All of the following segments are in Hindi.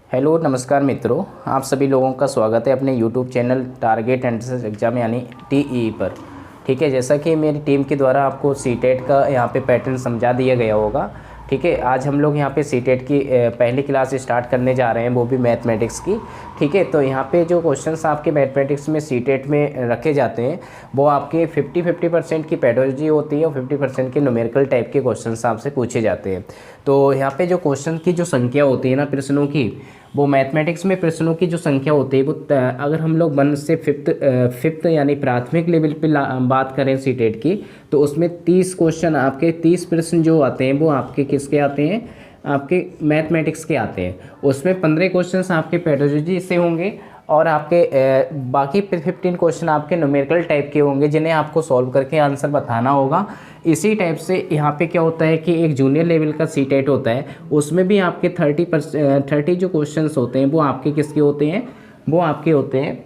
हेलो नमस्कार मित्रों, आप सभी लोगों का स्वागत है अपने YouTube channel target entrance exam यानी टीईई पर। ठीक है, जैसा कि मेरी टीम के द्वारा आपको सीटेट का यहाँ पे पैटर्न समझा दिया गया होगा। ठीक है, आज हम लोग यहाँ पे सीटेट की पहली क्लास स्टार्ट करने जा रहे हैं, वो भी मैथमेटिक्स की। ठीक है, तो यहाँ पे जो क्वेश्चंस आपके मैथमेटिक्स में सीटेट में रखे जाते हैं वो आपके 50% की पेडोलॉजी होती है और 50% के न्यूमेरिकल टाइप के क्वेश्चंस आपसे पूछे जाते हैं। तो यहाँ पे जो क्वेश्चन की जो संख्या होती है ना प्रश्नों की, वो मैथमेटिक्स में प्रश्नों की जो संख्या होती है वो अगर हम लोग 1 से फिफ्थ यानी प्राथमिक लेवल पे बात करें सीटेट की, तो उसमें 30 क्वेश्चन आपके 30 प्रश्न जो आते हैं वो आपके किसके आते हैं, आपके मैथमेटिक्स के आते हैं। उसमें 15 क्वेश्चन आपके पेडोलॉजी से होंगे और आपके बाकी 15 क्वेश्चन आपके न्यूमेरिकल टाइप के होंगे जिन्हें आपको सॉल्व करके आंसर बताना होगा। इसी टाइप से यहाँ पे क्या होता है कि एक जूनियर लेवल का सीटेट होता है, उसमें भी आपके 30 जो क्वेश्चंस होते हैं वो आपके किसके होते हैं, वो आपके होते हैं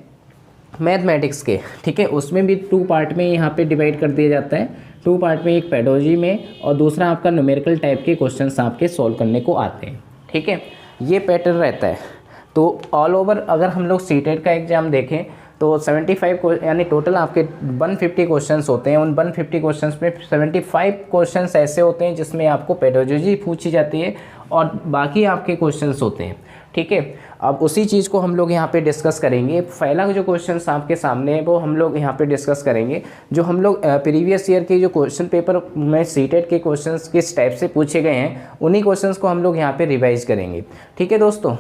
मैथमेटिक्स के। ठीक है, उसमें भी 2 पार्ट में यहाँ पे डिवाइड कर दिया जाता है। 2 पार्ट में, एक पेडोलॉजी में और दूसरा आपका न्यूमेरिकल टाइप के क्वेश्चंस आपके सॉल्व करने को आते हैं। ठीक है, ये पैटर्न रहता है। तो ऑल ओवर अगर हम लोग सीटेट का एग्ज़ाम देखें तो 75 यानी टोटल आपके 150 क्वेश्चंस होते हैं। उन 150 क्वेश्चंस में 75 क्वेश्चंस ऐसे होते हैं जिसमें आपको पेडोलॉजी पूछी जाती है और बाकी आपके क्वेश्चंस होते हैं। ठीक है, अब उसी चीज़ को हम लोग यहाँ पे डिस्कस करेंगे। पहला जो क्वेश्चंस आपके सामने है वो हम लोग यहाँ पे डिस्कस करेंगे। जो हम लोग प्रीवियस ईयर के जो क्वेश्चन पेपर में सीटेट के क्वेश्चंस किस टाइप से पूछे गए हैं, उन्हीं क्वेश्चंस को हम लोग यहाँ पे रिवाइज करेंगे। ठीक है दोस्तों,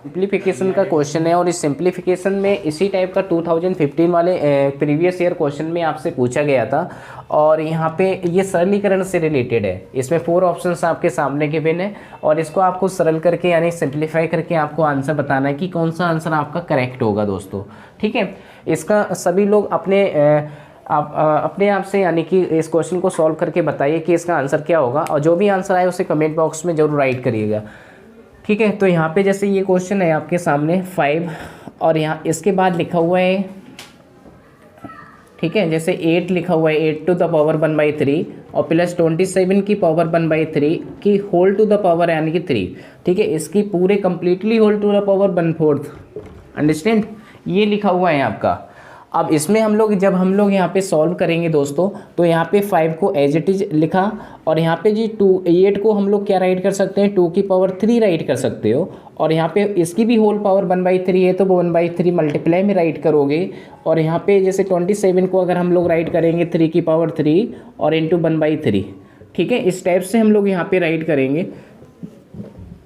सिंप्लीफिकेशन का क्वेश्चन है और इस सिंप्लीफिकेशन में इसी टाइप का 2015 वाले प्रीवियस ईयर क्वेश्चन में आपसे पूछा गया था और यहाँ पे ये सरलीकरण से रिलेटेड है। इसमें 4 ऑप्शंस आपके सामने गिवन है और इसको आपको सरल करके यानी सिंप्लीफाई करके आपको आंसर बताना है कि कौन सा आंसर आपका करेक्ट होगा दोस्तों। ठीक है, इसका सभी लोग अपने आप से यानी कि इस क्वेश्चन को सॉल्व करके बताइए कि इसका आंसर क्या होगा और जो भी आंसर आए उसे कमेंट बॉक्स में ज़रूर राइट करिएगा। ठीक है, तो यहाँ पे जैसे ये क्वेश्चन है आपके सामने 5 और यहाँ इसके बाद लिखा हुआ है, ठीक है, जैसे 8 लिखा हुआ है, 8 टू द पावर 1/3 और प्लस 27 की पावर 1/3 की होल टू द पावर यानी कि 3। ठीक है, इसकी पूरे completely whole to the power 1/4। Understand, ये लिखा हुआ है आपका। अब इसमें जब हम लोग यहाँ पे सॉल्व करेंगे दोस्तों, तो यहाँ पे 5 को एज इट इज लिखा और यहाँ पे जी 8 को हम लोग क्या राइट कर सकते हैं, 2 की पावर 3 राइट कर सकते हो और यहाँ पे इसकी भी होल पावर 1/3 है तो वो 1/3 मल्टीप्लाई में राइट करोगे और यहाँ पे जैसे 27 को अगर हम लोग राइट करेंगे 3 की पावर 3 और इंटू 1/3। ठीक है, इस टाइप से हम लोग यहाँ पे राइट करेंगे।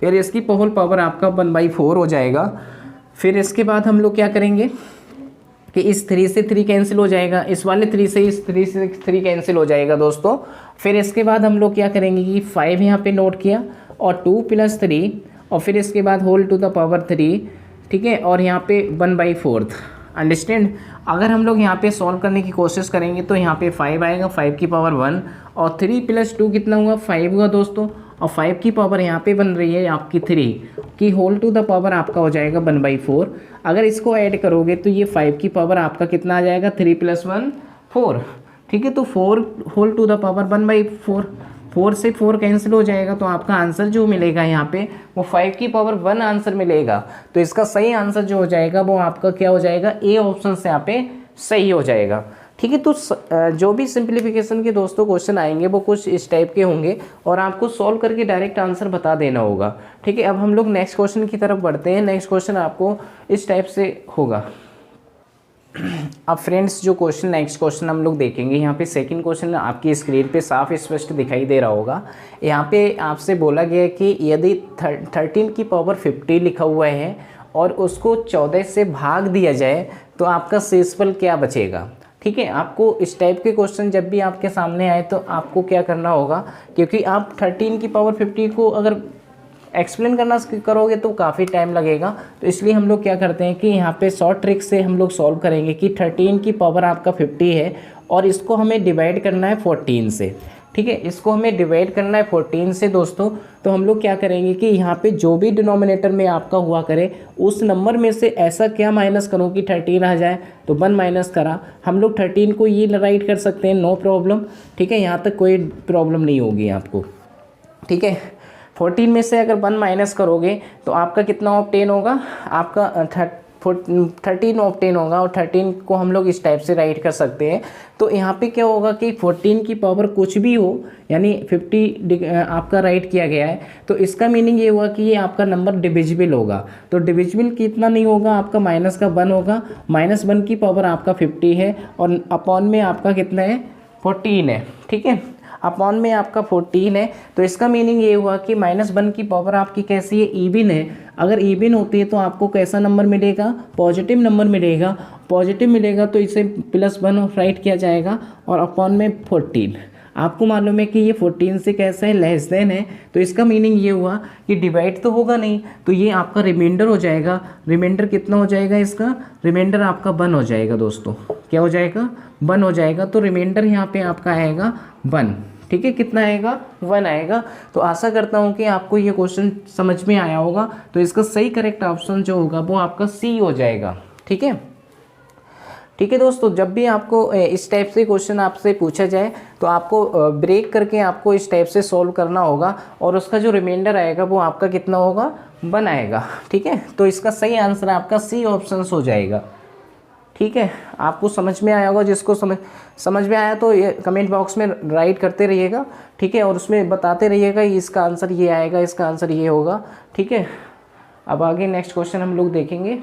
फिर इसकी होल पावर आपका 1/4 हो जाएगा। फिर इसके बाद हम लोग क्या करेंगे कि इस 3 से 3 कैंसिल हो जाएगा, इस वाले 3 से इस 3 से 3 कैंसिल हो जाएगा दोस्तों। फिर इसके बाद हम लोग क्या करेंगे कि 5 यहाँ पे नोट किया और 2 + 3 और फिर इसके बाद होल टू द पावर 3। ठीक है, और यहाँ पे 1/4। अंडरस्टैंड, अगर हम लोग यहाँ पे सॉल्व करने की कोशिश करेंगे तो यहाँ पे 5 आएगा, 5 की पावर 1 और 3 + 2 कितना हुआ, 5 हुआ दोस्तों और 5 की पावर यहाँ पे बन रही है आपकी 3 की होल टू द पावर आपका हो जाएगा 1/4। अगर इसको ऐड करोगे तो ये 5 की पावर आपका कितना आ जाएगा, 3 + 1 4। ठीक है, तो 4 होल टू द पावर 1/4, 4 से 4 कैंसिल हो जाएगा तो आपका आंसर जो मिलेगा यहाँ पे वो 5 की पावर 1 आंसर मिलेगा। तो इसका सही आंसर जो हो जाएगा वो आपका क्या हो जाएगा, ए ऑप्शन से यहाँ पे सही हो जाएगा। ठीक है, तो जो भी सिंप्लीफिकेशन के दोस्तों क्वेश्चन आएंगे वो कुछ इस टाइप के होंगे और आपको सॉल्व करके डायरेक्ट आंसर बता देना होगा। ठीक है, अब हम लोग नेक्स्ट क्वेश्चन की तरफ बढ़ते हैं। नेक्स्ट क्वेश्चन आपको इस टाइप से होगा। अब फ्रेंड्स, जो नेक्स्ट क्वेश्चन हम लोग देखेंगे, यहाँ पे सेकंड क्वेश्चन आपकी स्क्रीन पे साफ स्पष्ट दिखाई दे रहा होगा। यहाँ पे आपसे बोला गया है कि यदि 13 की पावर 50 लिखा हुआ है और उसको 14 से भाग दिया जाए तो आपका शेषफल क्या बचेगा। ठीक है, आपको इस टाइप के क्वेश्चन जब भी आपके सामने आए तो आपको क्या करना होगा, क्योंकि आप 13 की पावर 50 को अगर एक्सप्लेन करना करोगे तो काफ़ी टाइम लगेगा, तो इसलिए हम लोग क्या करते हैं कि यहाँ पे शॉर्ट ट्रिक से हम लोग सॉल्व करेंगे कि 13 की पावर आपका 50 है और इसको हमें डिवाइड करना है 14 से। ठीक है, इसको हमें डिवाइड करना है 14 से दोस्तों। तो हम लोग क्या करेंगे कि यहाँ पे जो भी डिनोमिनेटर में आपका हुआ करे उस नंबर में से ऐसा क्या माइनस करो कि 13 आ जाए, तो 1 माइनस करा। हम लोग 13 को ये राइट कर सकते हैं, नो प्रॉब्लम। ठीक है, यहाँ तक कोई प्रॉब्लम नहीं होगी आपको। ठीक है, 14 में से अगर 1 माइनस करोगे तो आपका कितना ऑब्टेन होगा, आपका 13 ऑब्टेन होगा। और 13 को हम लोग इस टाइप से राइट कर सकते हैं। तो यहाँ पे क्या होगा कि 14 की पावर कुछ भी हो, यानी 50 आपका राइट किया गया है, तो इसका मीनिंग ये हुआ कि ये आपका नंबर डिविजिबल होगा। तो डिविजिबल कितना नहीं होगा, आपका माइनस का 1 होगा। -1 की पावर आपका 50 है और अपॉन में आपका कितना है, 14 है। ठीक है, अपॉन में आपका 14 है। तो इसका मीनिंग ये हुआ कि -1 की पावर आपकी कैसी है, इवन है। अगर इवन होती है तो आपको कैसा नंबर मिलेगा, पॉजिटिव नंबर मिलेगा। पॉजिटिव मिलेगा तो इसे +1 राइट किया जाएगा और अपॉन में 14। आपको मालूम है कि ये 14 से कैसा है, लेस देन है। तो इसका मीनिंग ये हुआ कि डिवाइड तो होगा नहीं, तो ये आपका रिमाइंडर हो जाएगा। रिमाइंडर कितना हो जाएगा इसका, रिमाइंडर आपका 1 हो जाएगा दोस्तों। क्या हो जाएगा, 1 हो जाएगा। तो रिमाइंडर यहाँ पे आपका आएगा 1। ठीक है, कितना आएगा, 1 आएगा। तो आशा करता हूँ कि आपको ये क्वेश्चन समझ में आया होगा। तो इसका सही करेक्ट ऑप्शन जो होगा वो आपका सी हो जाएगा। ठीक है, ठीक है दोस्तों, जब भी आपको इस टाइप से क्वेश्चन आपसे पूछा जाए तो आपको ब्रेक करके आपको इस टाइप से सॉल्व करना होगा और उसका जो रिमाइंडर आएगा वो आपका कितना होगा, 1 आएगा। ठीक है, तो इसका सही आंसर आपका सी ऑप्शन हो जाएगा। ठीक है, आपको समझ में आया होगा। जिसको समझ में आया तो ये कमेंट बॉक्स में राइट करते रहिएगा। ठीक है, और उसमें बताते रहिएगा इसका आंसर ये आएगा, इसका आंसर ये होगा। ठीक है, अब आगे नेक्स्ट क्वेश्चन हम लोग देखेंगे।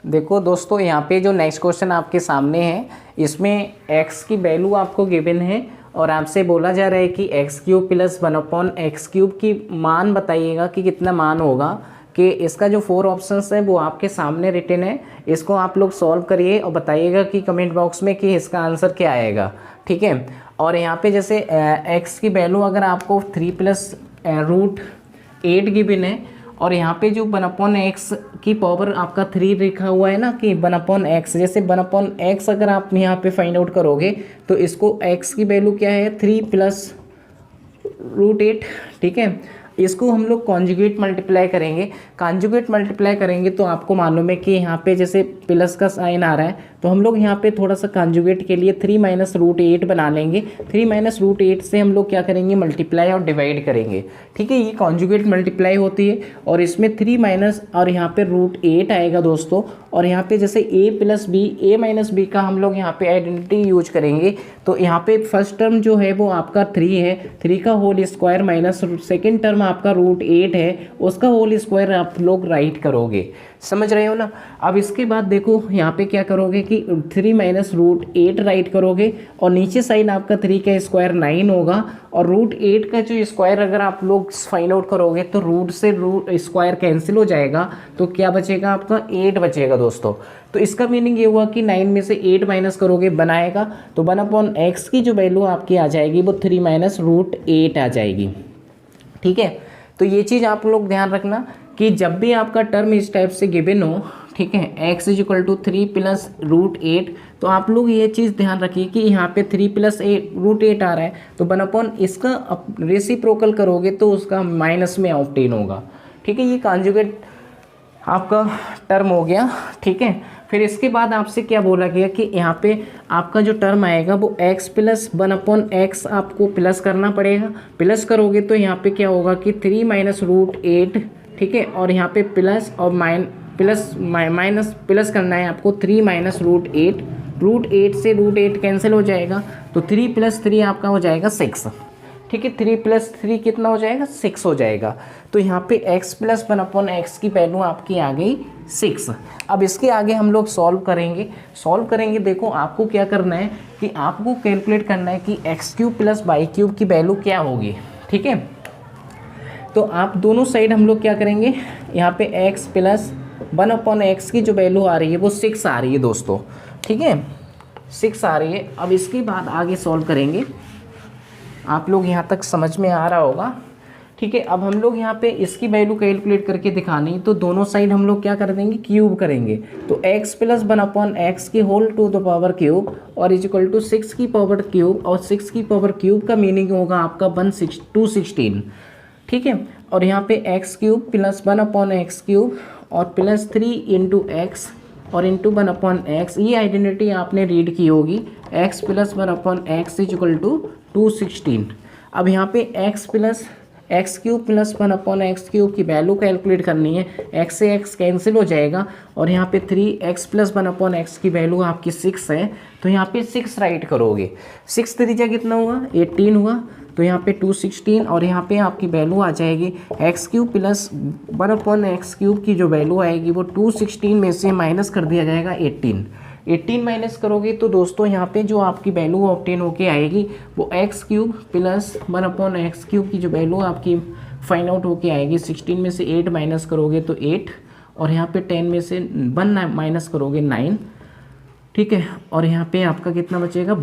देखो दोस्तों, यहाँ पे जो नेक्स्ट क्वेश्चन आपके सामने है, इसमें x की वैल्यू आपको गिवन है और आपसे बोला जा रहा है कि x³ + 1/x³ की मान बताइएगा कि कितना मान होगा। कि इसका जो 4 ऑप्शंस है वो आपके सामने रिटन है। इसको आप लोग सॉल्व करिए और बताइएगा कि कमेंट बॉक्स में कि इसका आंसर क्या आएगा। ठीक है, और यहाँ पे जैसे x की वैल्यू अगर आपको 3 + √8 गिवन है और यहाँ पे जो 1/x की पावर आपका 3 लिखा हुआ है ना कि 1/x, जैसे 1/x अगर आप यहाँ पे फाइंड आउट करोगे तो इसको x की वैल्यू क्या है, 3 + √8। ठीक है, इसको हम लोग कॉन्जुगेट मल्टीप्लाई करेंगे। कॉन्जुगेट मल्टीप्लाई करेंगे तो आपको मालूम है कि यहाँ पे जैसे प्लस का साइन आ रहा है तो हम लोग यहाँ पे थोड़ा सा कॉन्जुगेट के लिए 3 - √8 बना लेंगे। 3 - √8 से हम लोग क्या करेंगे, मल्टीप्लाई और डिवाइड करेंगे। ठीक है, ये कॉन्जुगेट मल्टीप्लाई होती है और इसमें 3 और यहाँ पे √8 आएगा दोस्तों। और यहाँ पे जैसे a - b का हम लोग यहाँ पे आइडेंटिटी यूज करेंगे। तो यहाँ पे फर्स्ट टर्म जो है वो आपका 3 है, 3 का whole square minus second term आपका √8 है, उसका होल स्क्वायर आप लोग राइट करोगे। समझ रहे हो ना। अब इसके बाद देखो यहाँ पे क्या करोगे कि 3 - √8 राइट करोगे और नीचे साइड आपका 3 का स्क्वायर 9 होगा और √8 का जो स्क्वायर अगर आप लोग फाइंड आउट करोगे तो रूट से रूट स्क्वायर कैंसिल हो जाएगा। तो क्या बचेगा, आपका 8 बचेगा दोस्तों। तो इसका मीनिंग ये हुआ कि 9 में से 8 माइनस करोगे बनाएगा तो 1/x की जो वैल्यू आपकी आ जाएगी वो 3 - √8 आ जाएगी। ठीक है, तो ये चीज़ आप लोग ध्यान रखना कि जब भी आपका टर्म इस टाइप से गिवन हो, ठीक है, x = 3 + √8, तो आप लोग ये चीज़ ध्यान रखिए कि यहाँ पे 3 + √8 आ रहा है तो 1/ इसका रेसिप्रोकल करोगे तो उसका माइनस में ऑब्टेन होगा। ठीक है, ये कॉन्जुगेट आपका टर्म हो गया। ठीक है, फिर इसके बाद आपसे क्या बोला गया कि यहाँ पे आपका जो टर्म आएगा वो x + 1/x आपको प्लस करना पड़ेगा। प्लस करोगे तो यहाँ पे क्या होगा कि 3 - √8, ठीक है, और यहाँ पे प्लस और माइनस प्लस करना है आपको 3 - √8। √8 से √8 कैंसिल हो जाएगा तो 3 + 3 आपका हो जाएगा 6। ठीक है, 3 + 3 कितना हो जाएगा, 6 हो जाएगा। तो यहाँ पे x + 1/x की वैल्यू आपकी आ गई 6। अब इसके आगे हम लोग सॉल्व करेंगे। देखो आपको क्या करना है कि आपको कैलकुलेट करना है कि x³ + y³ की वैल्यू क्या होगी। ठीक है, तो आप दोनों साइड हम लोग क्या करेंगे, यहाँ पे x + 1/x की जो वैल्यू आ रही है वो 6 आ रही है दोस्तों। ठीक है, 6 आ रही है। अब इसके बाद आगे सॉल्व करेंगे। आप लोग यहाँ तक समझ में आ रहा होगा। ठीक है, अब हम लोग यहाँ पे इसकी वैल्यू कैलकुलेट करके दिखानी, तो दोनों साइड हम लोग क्या कर देंगे, क्यूब करेंगे। तो x + 1/x की whole to the power cube और = 6 की पावर क्यूब, और 6 की पावर क्यूब का मीनिंग होगा आपका 216। ठीक है, और यहाँ पे x³ + 1/x³ और +3 × x और इंटू 1/x, ये आइडेंटिटी आपने रीड की होगी। x + 1/x = 216। अब यहाँ पे x + x cube plus 1/x³ की वैल्यू कैलकुलेट करनी है। एक्स से एक्स कैंसिल हो जाएगा और यहाँ पे 3x + 1/x की वैल्यू आपकी 6 है, तो यहाँ पे 6 राइट करोगे। 6 त्रिज्या कितना हुआ, 18 हुआ, तो यहाँ पे 216 और यहाँ पे आपकी वैल्यू आ जाएगी x³ प्लस 1/x³ की जो वैल्यू आएगी वो 216 में से माइनस कर दिया जाएगा 18 माइनस करोगे तो दोस्तों यहाँ पे जो आपकी वैल्यू ऑब्टेन होके आएगी वो x³ प्लस 1/x³ की जो वैल्यू आपकी फाइंड आउट होके आएगी। 16 में से 8 माइनस करोगे तो 8 और यहाँ पे 10 में से 1 माइनस करोगे 9, ठीक है, और यहाँ पे आपका कितना बचेगा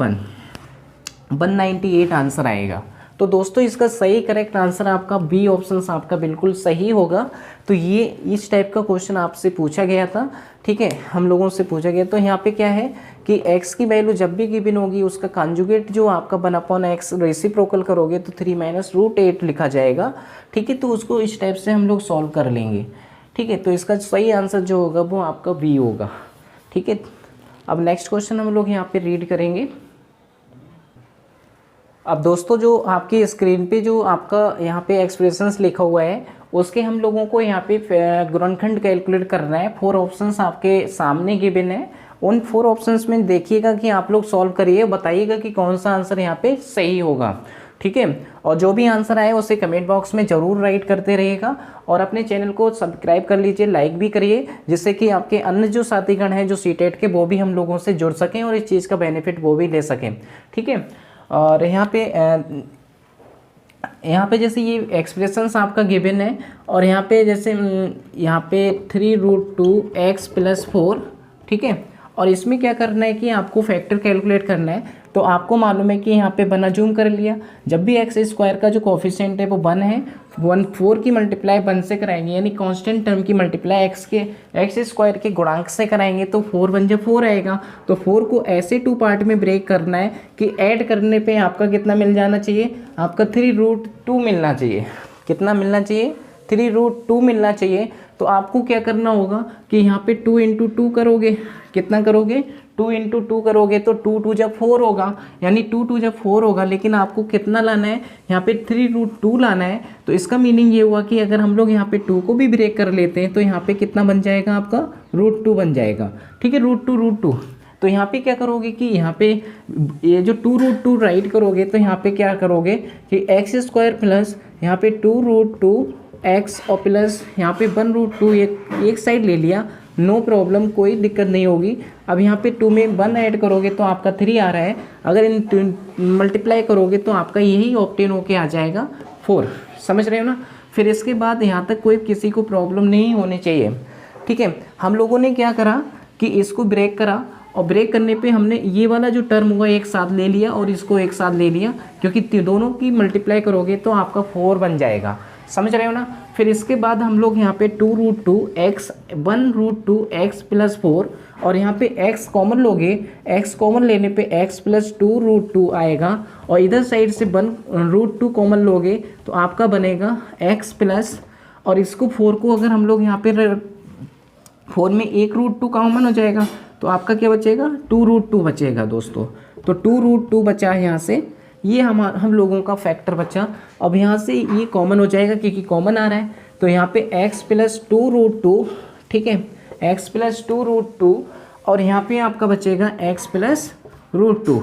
198 आंसर आएगा। तो दोस्तों इसका सही करेक्ट आंसर आपका बी ऑप्शन आपका बिल्कुल सही होगा। तो ये इस टाइप का क्वेश्चन आपसे पूछा गया था, ठीक है, हम लोगों से पूछा गया। तो यहाँ पे क्या है कि x की वैल्यू जब भी गिवन होगी उसका कॉन्जुगेट जो आपका 1/x रेसिप्रोकल करोगे तो 3 - √8 लिखा जाएगा, ठीक है। तो उसको इस टाइप से हम लोग सॉल्व कर लेंगे, ठीक है। तो इसका सही आंसर जो होगा वो आपका बी होगा, ठीक है। अब नेक्स्ट क्वेश्चन हम लोग यहाँ पे रीड करेंगे। अब दोस्तों जो आपकी स्क्रीन पे जो आपका यहाँ पे एक्सप्रेशंस लिखा हुआ है उसके हम लोगों को यहाँ पे गुणनखंड कैलकुलेट करना है। 4 ऑप्शंस आपके सामने गिवन है, उन 4 ऑप्शंस में देखिएगा कि आप लोग सॉल्व करिए, बताइएगा कि कौन सा आंसर यहाँ पे सही होगा, ठीक है। और जो भी आंसर आए उसे कमेंट बॉक्स में ज़रूर राइट करते रहिएगा और अपने चैनल को सब्सक्राइब कर लीजिए, लाइक भी करिए, जिससे कि आपके अन्य जो साथीगण हैं जो सीटेट के वो भी हम लोगों से जुड़ सकें और इस चीज़ का बेनिफिट वो भी ले सकें, ठीक है। और यहाँ पे जैसे ये एक्सप्रेशंस आपका गिवन है और यहाँ पे जैसे यहाँ पे 3√2x + 4, ठीक है। और इसमें क्या करना है कि आपको फैक्टर कैलकुलेट करना है। तो आपको मालूम है कि यहाँ पे 1 अज्यूम कर लिया, जब भी x² का जो कोफिशिएंट है वो 1 है, 4 की मल्टीप्लाई 1 से कराएंगे, यानी कांस्टेंट टर्म की मल्टीप्लाई x² के गुणांक से कराएंगे तो 4 × 4 आएगा। तो 4 को ऐसे 2 पार्ट में ब्रेक करना है कि ऐड करने पे आपका कितना मिल जाना चाहिए, आपका 3√2 मिलना चाहिए। कितना मिलना चाहिए, 3√2 मिलना चाहिए। तो आपको क्या करना होगा कि यहाँ पे 2 × 2 करोगे, कितना करोगे, 2 × 2 करोगे तो 2 × 2 = 4 होगा, यानी 2 × 2 = 4 होगा। लेकिन आपको कितना लाना है, यहाँ पे 3√2 लाना है। तो इसका मीनिंग ये हुआ कि अगर हम लोग यहाँ पे 2 को भी ब्रेक कर लेते हैं तो यहाँ पे कितना बन जाएगा, आपका √2 बन जाएगा, ठीक है, √2। तो यहाँ पे क्या करोगे कि यहाँ पे ये जो 2√2 राइट करोगे तो यहाँ पे क्या करोगे कि x² प्लस यहाँ पे 2√2x और प्लस यहाँ पे 1√2 एक साइड ले लिया, नो प्रॉब्लम, कोई दिक्कत नहीं होगी। अब यहाँ पे 2 में 1 ऐड करोगे तो आपका 3 आ रहा है, अगर इन मल्टीप्लाई करोगे तो आपका यही ऑब्टेन होके आ जाएगा 4, समझ रहे हो ना। फिर इसके बाद यहाँ तक कोई किसी को प्रॉब्लम नहीं होनी चाहिए, ठीक है। हम लोगों ने क्या करा कि इसको ब्रेक करा और ब्रेक करने पे हमने ये वाला जो टर्म हुआ एक साथ ले लिया और इसको एक साथ ले लिया, क्योंकि दोनों की मल्टीप्लाई करोगे तो आपका 4 बन जाएगा, समझ रहे हो ना। फिर इसके बाद हम लोग यहाँ पे 2√2x 1√2x + 4 और यहाँ पे x कॉमन लोगे, x कॉमन लेने पे x + 2√2 आएगा और इधर साइड से 1√2 कॉमन लोगे तो आपका बनेगा x प्लस, और इसको 4 को अगर हम लोग यहाँ पे 4 में 1√2 कॉमन हो जाएगा तो आपका क्या बचेगा, 2√2 बचेगा दोस्तों। तो 2√2 बचा है यहाँ से, ये हम लोगों का फैक्टर बचा। अब यहाँ से ये कॉमन हो जाएगा क्योंकि कॉमन आ रहा है, तो यहाँ पे x + 2√2, ठीक है, x + 2√2 और यहाँ पे आपका बचेगा x + √2,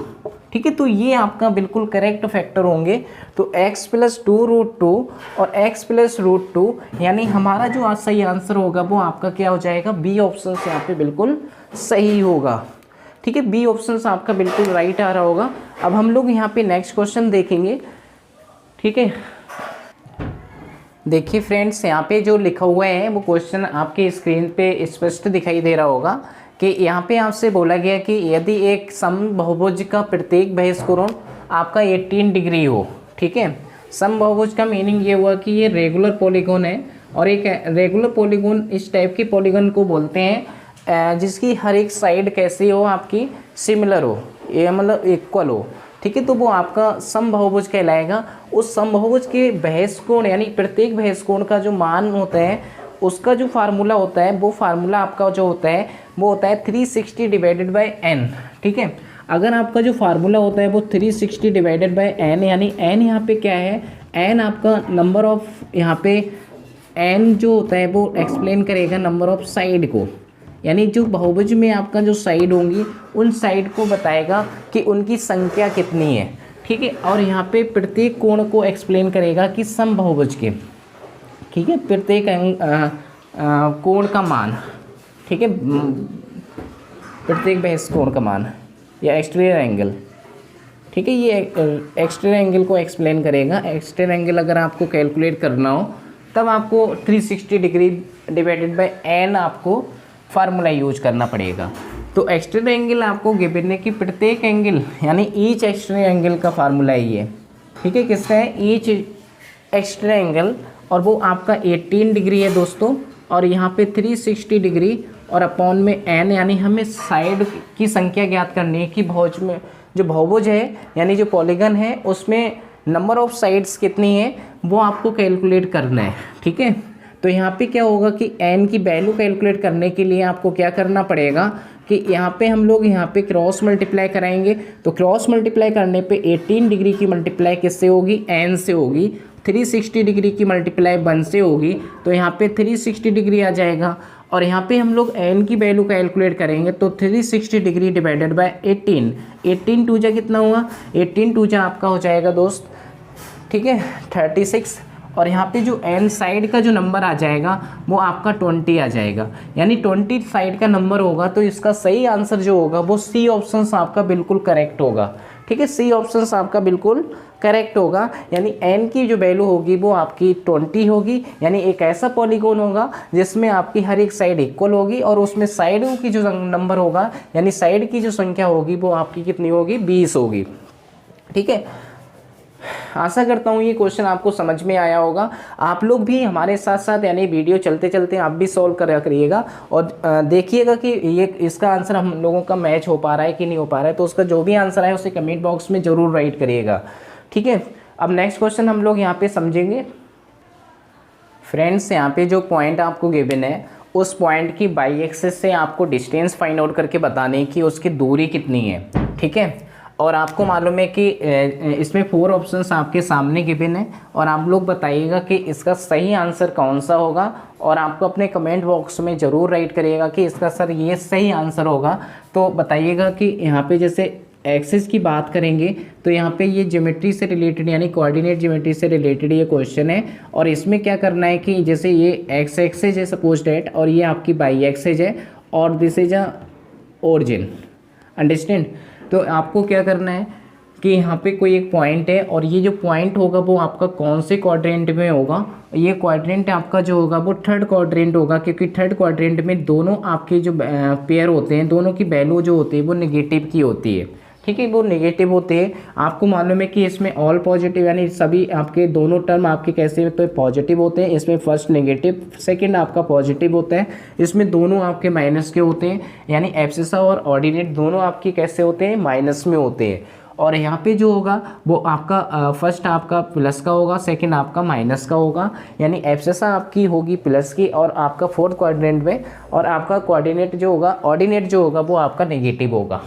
ठीक है। तो ये आपका बिल्कुल करेक्ट फैक्टर होंगे। तो x + 2√2 और x + √2, यानी हमारा जो आज सही आंसर होगा वो आपका क्या हो जाएगा, बी ऑप्शन से यहाँ पे बिल्कुल सही होगा, ठीक है। बी ऑप्शन आपका बिल्कुल राइट आ रहा होगा। अब हम लोग यहाँ पे नेक्स्ट क्वेश्चन देखेंगे, ठीक है। देखिए फ्रेंड्स, यहाँ पे जो लिखा हुआ है वो क्वेश्चन आपके स्क्रीन पे स्पष्ट दिखाई दे रहा होगा कि यहाँ पे आपसे बोला गया कि यदि एक समबहुभुज का प्रत्येक बहिष्कोण आपका 18 डिग्री हो, ठीक है। समबहुभुज का मीनिंग ये हुआ कि ये रेगुलर पॉलीगॉन है, और एक रेगुलर पॉलीगॉन इस टाइप के पॉलीगॉन को बोलते हैं जिसकी हर एक साइड कैसी हो, आपकी सिमिलर हो, ये मतलब इक्वल हो, ठीक है। तो वो आपका समबहुभुज कहलाएगा। उस समबहुभुज के बहिष्कोण यानी प्रत्येक बहिष्कोण का जो मान होता है उसका जो फार्मूला होता है वो फार्मूला आपका जो होता है वो होता है 360/n, ठीक है। अगर आपका जो फार्मूला होता है वो 360/n, यानी n यहाँ पे क्या है, एन आपका नंबर ऑफ, यहाँ पे एन जो होता है वो एक्सप्लेन करेगा नंबर ऑफ साइड को, यानी जो बहुभुज में आपका जो साइड होंगी उन साइड को बताएगा कि उनकी संख्या कितनी है, ठीक है। और यहाँ पे प्रत्येक कोण को एक्सप्लेन करेगा कि समबाहुभुज के, ठीक है, प्रत्येक कोण का मान, ठीक है, प्रत्येक बहिष्ठ कोण का मान या एक्सटीरियर एंगल, ठीक है, ये एक्सटीरियर एंगल को एक्सप्लेन करेगा। एक्सटीरियर एंगल अगर आपको कैलकुलेट करना हो तब आपको 360 डिग्री डिवाइडेड बाय एन आपको फार्मूला यूज करना पड़ेगा। तो एक्सटीरियर एंगल आपको गिवन है कि प्रत्येक एंगल यानी ईच एक्सटीरियर एंगल का फार्मूला ही है, ठीक है, किसका है, ईच एक्सटीरियर एंगल, और वो आपका 18 डिग्री है दोस्तों, और यहाँ पे 360 डिग्री और अपॉन में एन, यानी हमें साइड की संख्या ज्ञात करनी है कि बहुभुज में, जो बहुभुज है यानी जो पॉलीगन है उसमें नंबर ऑफ साइड्स कितनी है वो आपको कैलकुलेट करना है, ठीक है। तो यहाँ पे क्या होगा कि एन की वैल्यू कैलकुलेट करने के लिए आपको क्या करना पड़ेगा कि यहाँ पे हम लोग यहाँ पे क्रॉस मल्टीप्लाई कराएंगे। तो क्रॉस मल्टीप्लाई करने पे 18 डिग्री की मल्टीप्लाई किससे होगी, एन से होगी। 360 डिग्री की मल्टीप्लाई 1 से होगी, तो यहाँ पे 360 डिग्री आ जाएगा। और यहाँ पे हम लोग एन की वैल्यू कैलकुलेट करेंगे तो 360 डिग्री डिवाइडेड बाय 18, 18 टू जा कितना हुआ, 18 टू जा आपका हो जाएगा दोस्त, ठीक है, 36। और यहाँ पे जो एन साइड का जो नंबर आ जाएगा वो आपका 20 आ जाएगा, यानी 20 साइड का नंबर होगा। तो इसका सही आंसर जो होगा वो सी ऑप्शन आपका बिल्कुल करेक्ट होगा, ठीक है, सी ऑप्शन आपका बिल्कुल करेक्ट होगा। यानी एन की जो वैल्यू होगी वो आपकी 20 होगी, यानी एक ऐसा पॉलीगोन होगा जिसमें आपकी हर एक साइड इक्वल होगी और उसमें साइडों की जो नंबर होगा यानी साइड की जो संख्या होगी वो आपकी कितनी होगी, 20 होगी, ठीक है। आशा करता हूँ ये क्वेश्चन आपको समझ में आया होगा। आप लोग भी हमारे साथ साथ यानी वीडियो चलते चलते आप भी सॉल्व करिएगा और देखिएगा कि ये इसका आंसर हम लोगों का मैच हो पा रहा है कि नहीं हो पा रहा है। तो उसका जो भी आंसर है उसे कमेंट बॉक्स में ज़रूर राइट करिएगा, ठीक है। अब नेक्स्ट क्वेश्चन हम लोग यहाँ पे समझेंगे। फ्रेंड्स, यहाँ पे जो पॉइंट आपको गिवन है उस पॉइंट की बाई एक्सिस से आपको डिस्टेंस फाइंड आउट करके बताने की उसकी दूरी कितनी है, ठीक है। और आपको मालूम है कि इसमें 4 ऑप्शंस आपके सामने गिवन है और आप लोग बताइएगा कि इसका सही आंसर कौन सा होगा और आपको अपने कमेंट बॉक्स में ज़रूर राइट करिएगा कि इसका सर ये सही आंसर होगा। तो बताइएगा कि यहाँ पे जैसे एक्सिस की बात करेंगे तो यहाँ पे ये ज्योमेट्री से रिलेटेड यानी कोऑर्डिनेट ज्योमेट्री से रिलेटेड ये क्वेश्चन है। और इसमें क्या करना है कि जैसे ये एक्स एक्सिस है सपोज डेट और ये आपकी बाई एक्सिस है और this is a origin, understand. तो आपको क्या करना है कि यहाँ पे कोई एक पॉइंट है और ये जो पॉइंट होगा वो आपका कौन से क्वाड्रेंट में होगा, ये क्वाड्रेंट आपका जो होगा वो थर्ड क्वाड्रेंट होगा, क्योंकि थर्ड क्वाड्रेंट में दोनों आपके जो पेयर होते हैं दोनों की वैल्यू जो होती है वो नेगेटिव की होती है, ठीक है, वो नेगेटिव होते हैं। आपको मालूम है कि इसमें ऑल पॉजिटिव यानी सभी आपके दोनों टर्म आपके कैसे होते हैं, पॉजिटिव होते हैं। इसमें फर्स्ट नेगेटिव सेकंड आपका पॉजिटिव होता है, इसमें दोनों आपके माइनस के होते हैं, यानी एब्सिसा और ऑर्डिनेट दोनों आपके कैसे होते हैं, माइनस में होते हैं। और यहाँ पे जो होगा वो आपका फर्स्ट आपका प्लस का होगा, सेकंड आपका माइनस का होगा, यानी एब्सिसा आपकी होगी प्लस की और आपका फोर्थ क्वाड्रेंट में, और आपका कोऑर्डिनेट जो होगा ऑर्डिनेट जो होगा वो आपका नेगेटिव होगा।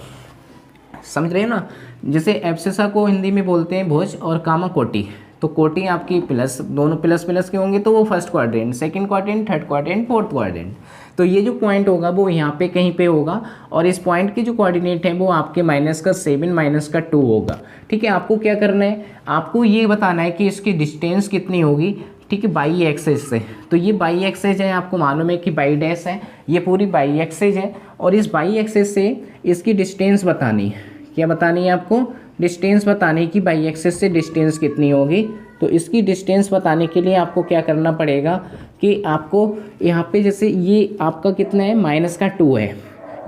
समझ रहे हो ना। जैसे एब्सिसा को हिंदी में बोलते हैं भुज और कामा कोटि, तो कोटि आपकी प्लस, दोनों प्लस प्लस के होंगे तो वो first quadrant, second quadrant, third quadrant, fourth quadrant. तो ये जो पॉइंट होगा वो यहाँ पे कहीं पे होगा और इस पॉइंट की जो कोऑर्डिनेट है वो आपके -7 -2 होगा, ठीक है। आपको क्या करना है, आपको ये बताना है कि इसकी डिस्टेंस कितनी होगी, ठीक है, बाई एक्सिस से। तो ये बाई एक्सिस है, आपको मालूम है कि बाई डैश है, ये पूरी बाई एक्सिस है और इस बाई एक्सिस से इसकी डिस्टेंस बतानी है। क्या बतानी है आपको, डिस्टेंस बतानी कि बाई एक्सिस से डिस्टेंस कितनी होगी। तो इसकी डिस्टेंस बताने के लिए आपको क्या करना पड़ेगा कि आपको यहाँ पे जैसे ये आपका कितना है -2 है,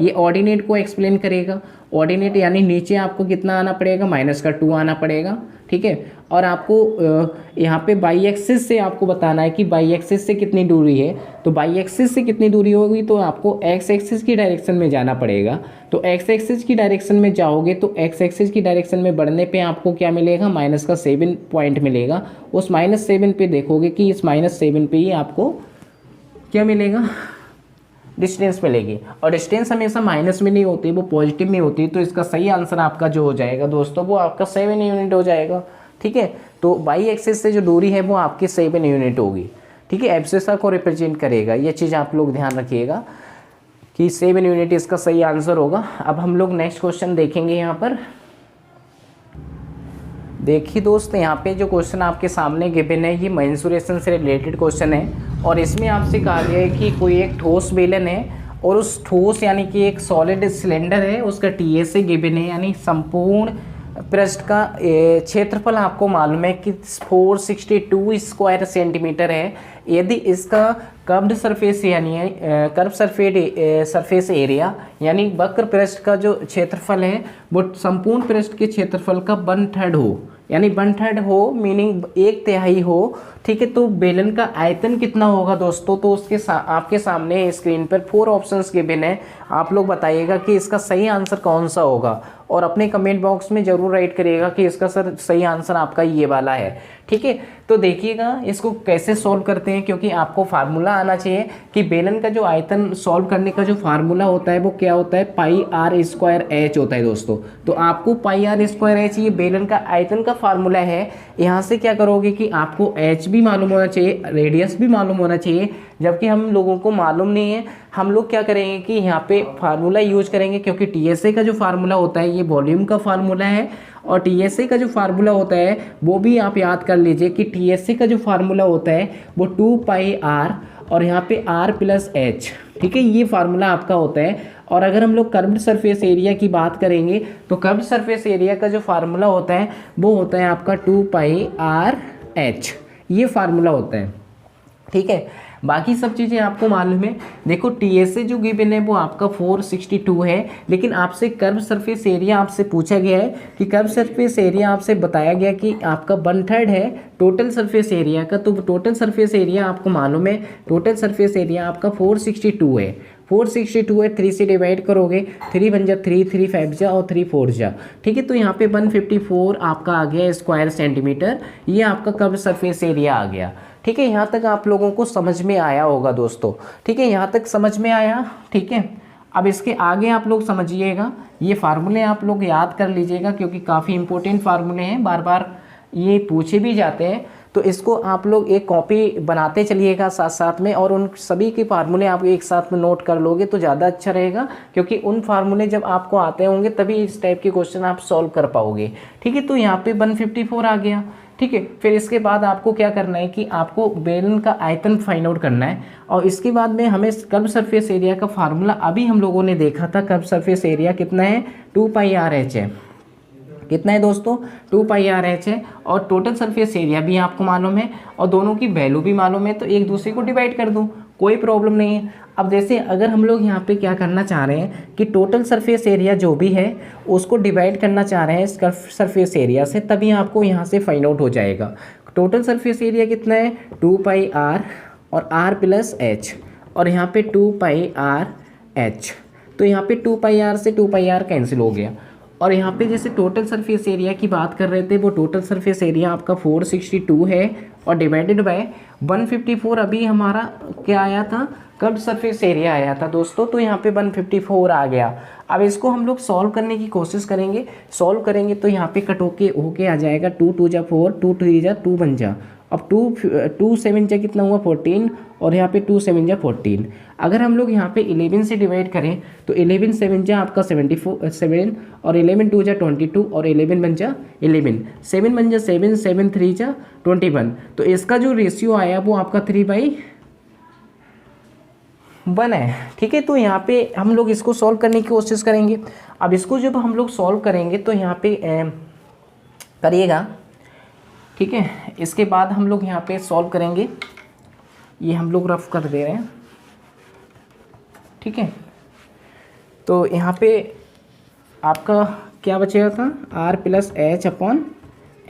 ये ऑर्डिनेट को एक्सप्लेन करेगा। ऑर्डिनेट यानी नीचे आपको कितना आना पड़ेगा, -2 आना पड़ेगा, ठीक है। और आपको यहाँ पे बाई एक्सिस से आपको बताना है कि बाई एक्सिस से कितनी दूरी है। तो बाई एक्सिस से कितनी दूरी होगी तो आपको एक्स एक्सिस की डायरेक्शन में जाना पड़ेगा। तो एक्स एक्सिस की डायरेक्शन में जाओगे तो एक्स एक्सिस की डायरेक्शन में बढ़ने पे आपको क्या मिलेगा, -7 पॉइंट मिलेगा। उस -7 पे देखोगे कि इस -7 पे ही आपको क्या मिलेगा, डिस्टेंस मिलेगी। और डिस्टेंस हमेशा माइनस में नहीं होती, वो पॉजिटिव में होती है। तो इसका सही आंसर आपका जो हो जाएगा दोस्तों वो आपका 7 यूनिट हो जाएगा, ठीक है। तो बाई एक्सिस से जो दूरी है वो आपकी 7 यूनिट होगी, ठीक है। एब्सिसा को रिप्रेजेंट करेगा, ये चीज़ आप लोग ध्यान रखिएगा कि 7 यूनिट इसका सही आंसर होगा। अब हम लोग नेक्स्ट क्वेश्चन देखेंगे। यहाँ पर देखिए दोस्त, यहाँ पे जो क्वेश्चन आपके सामने गिवन है ये मेंसुरेशन से रिलेटेड क्वेश्चन है और इसमें आपसे कहा गया है कि कोई एक ठोस बेलन है और उस ठोस यानी कि एक सॉलिड सिलेंडर है, उसका टीएसए गिवन है, यानी संपूर्ण पृष्ठ का क्षेत्रफल आपको मालूम है कि 462 स्क्वायर सेंटीमीटर है। यदि इसका कर्व्ड सरफेस यानी कर्व सरफेस एरिया यानी वक्र पृष्ठ का जो क्षेत्रफल है वो संपूर्ण पृष्ठ के क्षेत्रफल का 1/3 हो, यानी 1/3 हो मीनिंग 1/3 हो, ठीक है। तो बेलन का आयतन कितना होगा दोस्तों? तो उसके आपके सामने स्क्रीन पर 4 ऑप्शंस गिवन है। आप लोग बताइएगा कि इसका सही आंसर कौन सा होगा और अपने कमेंट बॉक्स में ज़रूर राइट करिएगा कि इसका सर सही आंसर आपका ये वाला है, ठीक है। तो देखिएगा इसको कैसे सॉल्व करते हैं, क्योंकि आपको फार्मूला आना चाहिए कि बेलन का जो आयतन सॉल्व करने का जो फार्मूला होता है वो क्या होता है, पाई आर स्क्वायर एच होता है दोस्तों। तो आपको पाई आर स्क्वायर एच ये बेलन का आयतन का फार्मूला है। यहाँ से क्या करोगे कि आपको एच भी मालूम होना चाहिए, रेडियस भी मालूम होना चाहिए, जबकि हम लोगों को मालूम नहीं है। हम लोग क्या करेंगे कि यहाँ पे फार्मूला यूज करेंगे, क्योंकि टीएसए का जो फार्मूला होता है ये वॉल्यूम का फार्मूला है और टीएसए का जो फार्मूला होता है वो भी आप याद कर लीजिए कि टीएसए का जो फार्मूला होता है वो 2 पाई आर और यहाँ पे आर प्लस एच, ठीक है, ये फार्मूला आपका होता है। और अगर हम लोग कर्व्ड सरफेस एरिया की बात करेंगे तो कर्व्ड सरफेस एरिया का जो फार्मूला होता है वो होता है आपका 2 पाई आर एच, ये फार्मूला होता है, ठीक है। बाकी सब चीज़ें आपको मालूम है। देखो टीएसए जो गिवन है वो आपका 462 है, लेकिन आपसे कर्व सरफेस एरिया आपसे पूछा गया है कि कर्व सरफेस एरिया आपसे बताया गया कि आपका 1/3 है टोटल सरफेस एरिया का। तो टोटल सरफेस एरिया आपको मालूम है, टोटल सरफेस एरिया आपका 462 है। 462 है, 3 से डिवाइड करोगे, 3 बन जा 3, 3 5 जा और 3 4 जा, ठीक है। तो यहाँ पे 154 आपका आ गया स्क्वायर सेंटीमीटर, ये आपका कर्व सरफेस एरिया आ गया, ठीक है। यहाँ तक आप लोगों को समझ में आया होगा दोस्तों, ठीक है, यहाँ तक समझ में आया, ठीक है। अब इसके आगे आप लोग समझिएगा, ये फार्मूले आप लोग याद कर लीजिएगा क्योंकि काफ़ी इंपॉर्टेंट फार्मूले हैं, बार बार ये पूछे भी जाते हैं। तो इसको आप लोग एक कॉपी बनाते चलिएगा साथ साथ में और उन सभी के फार्मूले आप एक साथ में नोट कर लोगे तो ज़्यादा अच्छा रहेगा, क्योंकि उन फार्मूले जब आपको आते होंगे तभी इस टाइप के क्वेश्चन आप सॉल्व कर पाओगे, ठीक है। तो यहाँ पे 154 आ गया, ठीक है। फिर इसके बाद आपको क्या करना है कि आपको बेलन का आयतन फाइंड आउट करना है और इसके बाद में हमें कर्व सरफेस एरिया का फार्मूला अभी हम लोगों ने देखा था। कर्व सरफेस एरिया कितना है, 2 पाई आर एच है, कितना है दोस्तों, 2 पाई आर एच है। और टोटल सरफेस एरिया भी आपको मालूम है और दोनों की वैल्यू भी मालूम है, तो एक दूसरे को डिवाइड कर दूँ, कोई प्रॉब्लम नहीं है। अब जैसे अगर हम लोग यहाँ पे क्या करना चाह रहे हैं कि टोटल सरफेस एरिया जो भी है उसको डिवाइड करना चाह रहे हैं इस कर्व सरफेस एरिया से, तभी आपको यहाँ से फाइंड आउट हो जाएगा। टोटल सरफेस एरिया कितना है, 2 पाई आर और आर प्लस एच, और यहाँ पे 2 पाई आर एच। तो यहाँ पे 2 पाई आर से 2 पाई आर कैंसिल हो गया। और यहाँ पे जैसे टोटल सरफेस एरिया की बात कर रहे थे, वो टोटल सरफेस एरिया आपका 462 है और डिवाइडेड बाय 154 अभी हमारा क्या आया था, कर्व सरफेस एरिया आया था दोस्तों। तो यहाँ पे 154 आ गया। अब इसको हम लोग सॉल्व करने की कोशिश करेंगे, सॉल्व करेंगे तो यहाँ पे कट होके आ जाएगा 2 2 जा 4, 2 3 जा 2 बन जा। अब 2 7 जा कितना हुआ 14 और यहाँ पे 2 7 जा 14। अगर हम लोग यहाँ पे 11 से डिवाइड करें तो 11 7 जा आपका 7 और 11 2 जा 22 और 11 बन जा 11, 7 बन जा 7, 7 3 जा 21। तो इसका जो रेशियो आया वो आपका 3/1 है, ठीक है। तो यहाँ पे हम लोग इसको सॉल्व करने की कोशिश करेंगे। अब इसको जब हम लोग सॉल्व करेंगे तो यहाँ पे करिएगा, ठीक है। इसके बाद हम लोग यहाँ पे सॉल्व करेंगे, ये हम लोग रफ कर दे रहे हैं, ठीक है। तो यहाँ पे आपका क्या बचेगा था, R plus H upon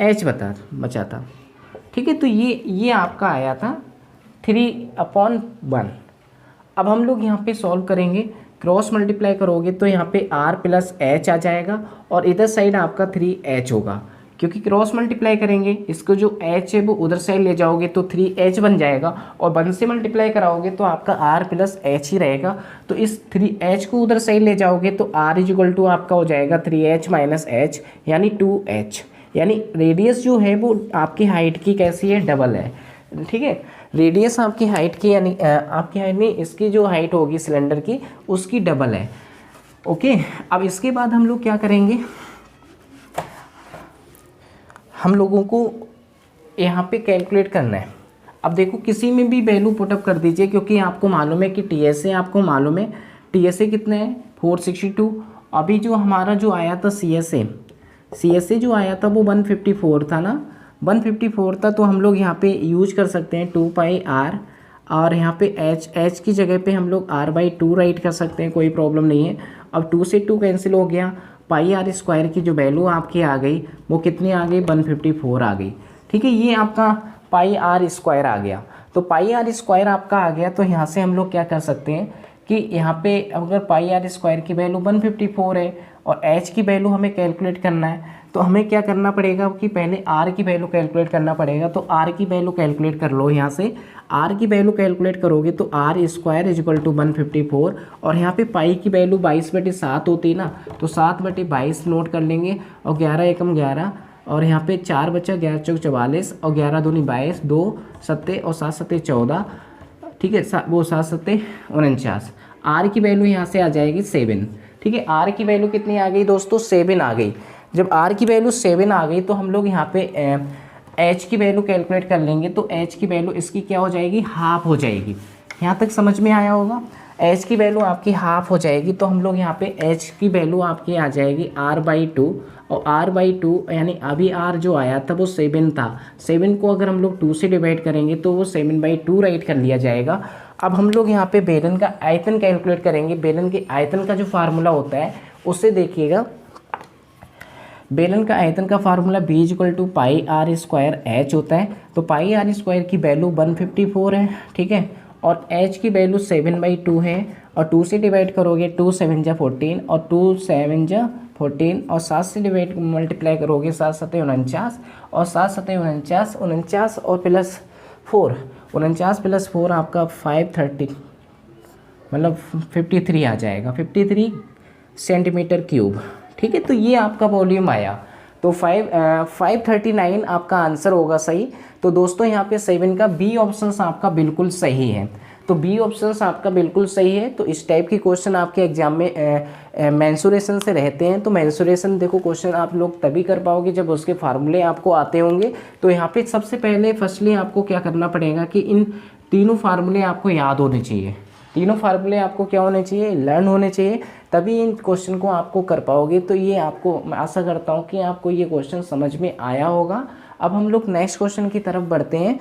H बचा था, ठीक है। तो ये आपका आया था 3/1। अब हम लोग यहाँ पे सॉल्व करेंगे, क्रॉस मल्टीप्लाई करोगे तो यहाँ पे आर प्लस एच आ जाएगा और इधर साइड आपका 3h होगा, क्योंकि क्रॉस मल्टीप्लाई करेंगे इसको जो h है वो उधर साइड ले जाओगे तो 3h बन जाएगा और 1 से मल्टीप्लाई कराओगे तो आपका r प्लस h ही रहेगा। तो इस 3h को उधर साइड ले जाओगे तो r इज इक्वल टू आपका हो जाएगा 3h माइनस h यानी 2h। यानी रेडियस जो है वो आपकी हाइट की कैसी है, डबल है, ठीक है। रेडियस आपकी हाइट की यानी आपकी हाइट नहीं, इसकी जो हाइट होगी सिलेंडर की उसकी डबल है, ओके। अब इसके बाद हम लोग क्या करेंगे, हम लोगों को यहाँ पे कैलकुलेट करना है। अब देखो किसी में भी वैल्यू पुटअप कर दीजिए, क्योंकि आपको मालूम है कि टीएसए, आपको मालूम है टीएसए कितने हैं 462। अभी जो हमारा जो आया था सीएसए जो आया था वो 154 था ना, 154 था। तो हम लोग यहाँ पे यूज कर सकते हैं 2 पाई आर, और यहाँ पे एच की जगह पे हम लोग r/2 राइट कर सकते हैं, कोई प्रॉब्लम नहीं है। अब 2 से 2 कैंसिल हो गया, पाई आर स्क्वायर की जो वैल्यू आपकी आ गई वो कितनी आ गई, 154 आ गई, ठीक है। ये आपका पाई आर स्क्वायर आ गया। तो पाई आर स्क्वायर आपका आ गया, तो यहाँ से हम लोग क्या कर सकते हैं कि यहाँ पे अगर पाई आर स्क्वायर की वैल्यू 154 है और एच की वैल्यू हमें कैलकुलेट करना है, तो हमें क्या करना पड़ेगा कि पहले आर की वैल्यू कैलकुलेट करना पड़ेगा। तो आर की वैल्यू कैलकुलेट कर लो, यहाँ से आर की वैल्यू कैलकुलेट करोगे तो आर स्क्वायर इक्वल टू 154, और यहाँ पे पाई की वैल्यू 22/7 होती है ना, तो 7/22 नोट कर लेंगे, और 11 एकम 11, और यहाँ पे 4 बचा, 11 चौक 44, और 11 दूनी 22, 2 सत्ते और 7 सत्ते 14, ठीक है, वो 7 सत्ते 49। आर की वैल्यू यहाँ से आ जाएगी 7, ठीक है। आर की वैल्यू कितनी आ गई दोस्तों, 7 आ गई। जब आर की वैल्यू 7 आ गई तो हम लोग यहाँ पे एच की वैल्यू कैलकुलेट कर लेंगे। तो एच की वैल्यू इसकी क्या हो जाएगी, हाफ हो जाएगी। यहाँ तक समझ में आया होगा, एच की वैल्यू आपकी हाफ हो जाएगी। तो हम लोग यहाँ पे एच की वैल्यू आपकी आ जाएगी r/2, और r/2 यानी अभी r जो आया था वो 7 था, 7 को अगर हम लोग 2 से डिवाइड करेंगे तो वो 7/2 राइट कर लिया जाएगा। अब हम लोग यहाँ पे बेलन का आयतन कैलकुलेट करेंगे। बेलन के आयतन का जो फार्मूला होता है उससे देखिएगा, बेलन का आयतन का formula B = pi R square H होता है। तो पाई आर स्क्वायर की वैल्यू 154 है, ठीक है, और एच की वैल्यू 7/2 है, और 2 से डिवाइड करोगे 2 7 जा 14, और 2 7 जा 14, और 7 से डिवाइड मल्टीप्लाई करोगे 7 7 49, और 7 7 49, 49 और प्लस 4, 49 + 4 आपका 530, मतलब 53 आ जाएगा, 53 सेंटीमीटर क्यूब, ठीक है। तो ये आपका वॉल्यूम आया। तो 539 आपका आंसर होगा सही। तो दोस्तों यहाँ पे 7 का बी ऑप्शन आपका बिल्कुल सही है। तो बी ऑप्शन आपका बिल्कुल सही है। तो इस टाइप की क्वेश्चन आपके एग्जाम में मेंसुरेशन से रहते हैं। तो मेंसुरेशन देखो क्वेश्चन आप लोग तभी कर पाओगे जब उसके फार्मूले आपको आते होंगे। तो यहाँ पे सबसे पहले फर्स्टली आपको क्या करना पड़ेगा कि इन तीनों फार्मूले आपको याद होने चाहिए। तीनों फार्मूले आपको क्या होने चाहिए, लर्न होने चाहिए, तभी इन क्वेश्चन को आपको कर पाओगे। तो ये आपको मैं आशा करता हूँ कि आपको ये क्वेश्चन समझ में आया होगा। अब हम लोग नेक्स्ट क्वेश्चन की तरफ बढ़ते हैं,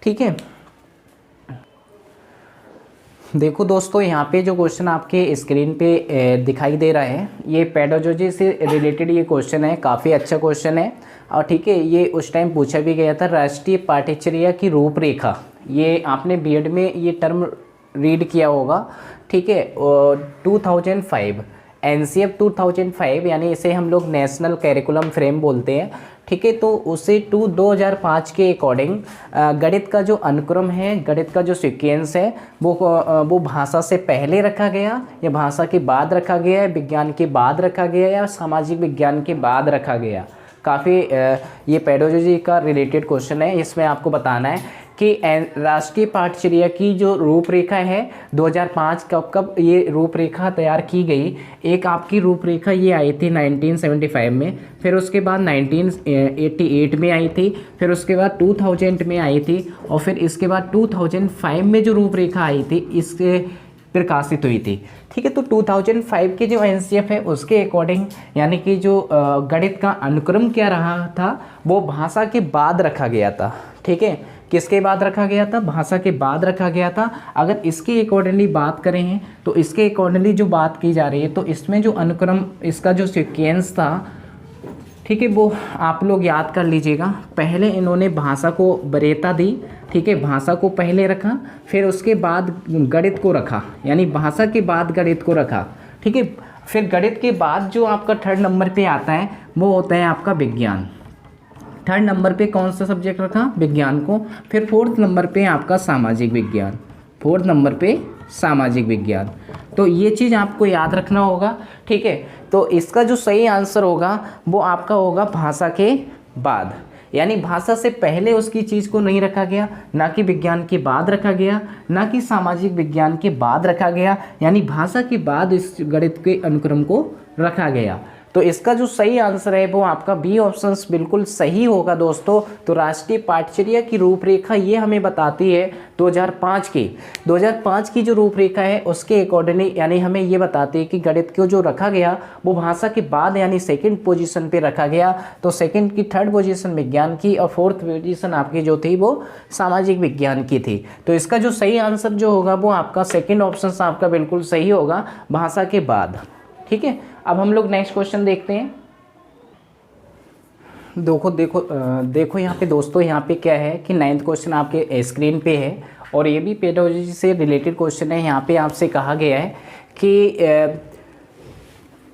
ठीक है। देखो दोस्तों यहाँ पे जो क्वेश्चन आपके स्क्रीन पे दिखाई दे रहा है ये पेडागोजी से रिलेटेड ये क्वेश्चन है, काफ़ी अच्छा क्वेश्चन है। और ठीक है, ये उस टाइम पूछा भी गया था, राष्ट्रीय पाठ्यचर्या की रूपरेखा। ये आपने बीएड में ये टर्म रीड किया होगा, ठीक है। 2005 NCF 2005 यानी इसे हम लोग नेशनल करिकुलम फ्रेम बोलते हैं, ठीक है। तो उसे 2005 के अकॉर्डिंग गणित का जो अनुक्रम है, गणित का जो सीक्वेंस है वो भाषा से पहले रखा गया या भाषा के बाद रखा गया है, विज्ञान के बाद रखा गया या सामाजिक विज्ञान के बाद रखा गया। काफ़ी ये पेडागोजी का रिलेटेड क्वेश्चन है। इसमें आपको बताना है कि राष्ट्रीय पाठ्यचर्या की जो रूपरेखा है 2005 कब ये रूपरेखा तैयार की गई। एक आपकी रूपरेखा ये आई थी 1975 में, फिर उसके बाद 1988 में आई थी, फिर उसके बाद 2000 में आई थी, और फिर इसके बाद 2005 में जो रूपरेखा आई थी इसके प्रकाशित हुई थी, ठीक है। तो 2005 के जो NCF है उसके अकॉर्डिंग यानी कि जो गणित का अनुक्रम क्या रहा था वो भाषा के बाद रखा गया था, ठीक है। किसके बाद रखा गया था, भाषा के बाद रखा गया था। अगर इसके अकॉर्डिंगली बात करें हैं तो इसके अकॉर्डिंगली जो बात की जा रही है, तो इसमें जो अनुक्रम इसका जो सीक्वेंस था, ठीक है, वो आप लोग याद कर लीजिएगा। पहले इन्होंने भाषा को वरीयता दी, ठीक है, भाषा को पहले रखा, फिर उसके बाद गणित को रखा, यानी भाषा के बाद गणित को रखा, ठीक है। फिर गणित के बाद जो आपका 3rd नंबर पे आता है वो होता है आपका विज्ञान। 3rd नंबर पे कौन सा सब्जेक्ट रखा, विज्ञान को। फिर 4th नंबर पे आपका सामाजिक विज्ञान, 4th नंबर पे सामाजिक विज्ञान। तो ये चीज़ आपको याद रखना होगा, ठीक है। तो इसका जो सही आंसर होगा वो आपका होगा भाषा के बाद, यानी भाषा से पहले उसकी चीज़ को नहीं रखा गया, ना कि विज्ञान के बाद रखा गया, ना कि सामाजिक विज्ञान के बाद रखा गया, यानी भाषा के बाद इस गणित के अनुक्रम को रखा गया। तो इसका जो सही आंसर है वो आपका बी ऑप्शंस बिल्कुल सही होगा दोस्तों। तो राष्ट्रीय पाठ्यचर्या की रूपरेखा ये हमें बताती है 2005 की जो रूपरेखा है उसके अकॉर्डिंगली, यानी हमें ये बताती है कि गणित को जो रखा गया वो भाषा के बाद यानी सेकंड पोजीशन पे रखा गया। तो सेकंड की, थर्ड पोजीशन विज्ञान की और फोर्थ पोजीशन आपकी जो थी वो सामाजिक विज्ञान की थी। तो इसका जो सही आंसर जो होगा वो आपका सेकेंड ऑप्शन आपका बिल्कुल सही होगा, भाषा के बाद। ठीक है, अब हम लोग नेक्स्ट क्वेश्चन देखते हैं। देखो यहाँ पे दोस्तों, यहाँ पे क्या है कि 9th क्वेश्चन आपके स्क्रीन पे है और ये भी पेडोलॉजी से रिलेटेड क्वेश्चन है। यहाँ पे आपसे कहा गया है कि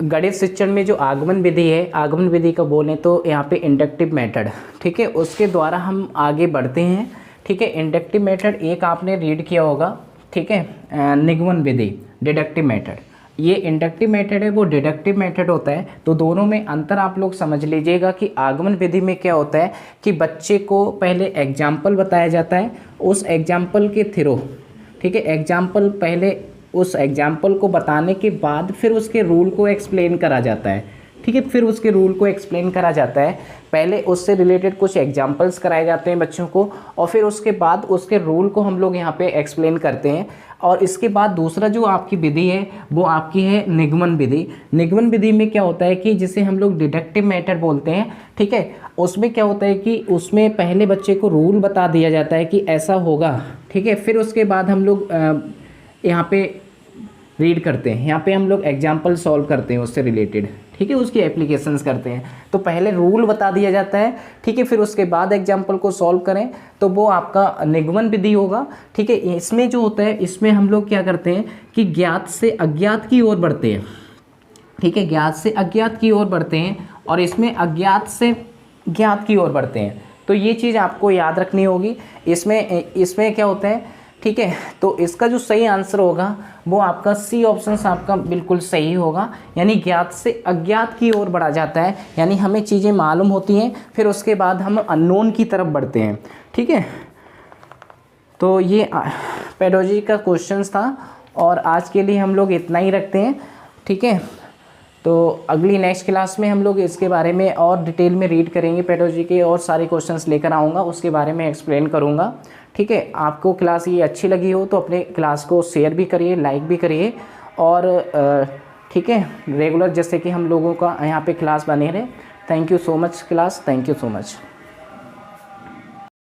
गणित शिक्षण में जो आगमन विधि है, आगमन विधि का बोलें तो यहाँ पे इंडक्टिव मेथड, ठीक है, उसके द्वारा हम आगे बढ़ते हैं। ठीक है, इंडक्टिव मेथड एक आपने रीड किया होगा, ठीक है, निगमन विधि डिडक्टिव मेथड, ये इंडक्टिव मेथड है वो डिडक्टिव मेथड होता है। तो दोनों में अंतर आप लोग समझ लीजिएगा कि आगमन विधि में क्या होता है कि बच्चे को पहले एग्जाम्पल बताया जाता है, उस एग्जाम्पल के थ्रू, ठीक है, एग्जाम्पल पहले उस एग्जाम्पल को बताने के बाद फिर उसके रूल को एक्सप्लेन करा जाता है। ठीक है, फिर उसके रूल को एक्सप्लेन करा जाता है, पहले उससे रिलेटेड कुछ एग्जाम्पल्स कराए जाते हैं बच्चों को और फिर उसके बाद उसके रूल को हम लोग यहाँ पे एक्सप्लेन करते हैं। और इसके बाद दूसरा जो आपकी विधि है वो आपकी है निगमन विधि। निगमन विधि में क्या होता है कि जिसे हम लोग डिडक्टिव मेथड बोलते हैं, ठीक है, उसमें क्या होता है कि उसमें पहले बच्चे को रूल बता दिया जाता है कि ऐसा होगा, ठीक है, फिर उसके बाद हम लोग यहाँ पे रीड करते हैं, यहाँ पे हम लोग एग्जाम्पल सॉल्व करते हैं उससे रिलेटेड, ठीक है, उसकी एप्लीकेशंस करते हैं। तो पहले रूल बता दिया जाता है, ठीक है, फिर उसके बाद एग्जाम्पल को सॉल्व करें तो वो आपका निगमन विधि होगा। ठीक है, इसमें जो होता है इसमें हम लोग क्या करते हैं कि ज्ञात से अज्ञात की ओर बढ़ते हैं। ठीक है, ज्ञात से अज्ञात की ओर बढ़ते हैं और इसमें अज्ञात से ज्ञात की ओर बढ़ते हैं। तो ये चीज़ आपको याद रखनी होगी। इसमें क्या होता है, ठीक है, तो इसका जो सही आंसर होगा वो आपका सी ऑप्शन आपका बिल्कुल सही होगा, यानी ज्ञात से अज्ञात की ओर बढ़ा जाता है, यानी हमें चीज़ें मालूम होती हैं फिर उसके बाद हम अननोन की तरफ बढ़ते हैं। ठीक है, तो ये पेडोलॉजी का क्वेश्चंस था और आज के लिए हम लोग इतना ही रखते हैं। ठीक है, तो अगली नेक्स्ट क्लास में हम लोग इसके बारे में और डिटेल में रीड करेंगे, पेडोलॉजी के और सारे क्वेश्चंस लेकर आऊँगा, उसके बारे में एक्सप्लेन करूँगा। ठीक है, आपको क्लास ये अच्छी लगी हो तो अपने क्लास को शेयर भी करिए, लाइक भी करिए और ठीक है, रेगुलर जैसे कि हम लोगों का यहाँ पे क्लास बने रहे। Thank you so much class, thank you so much.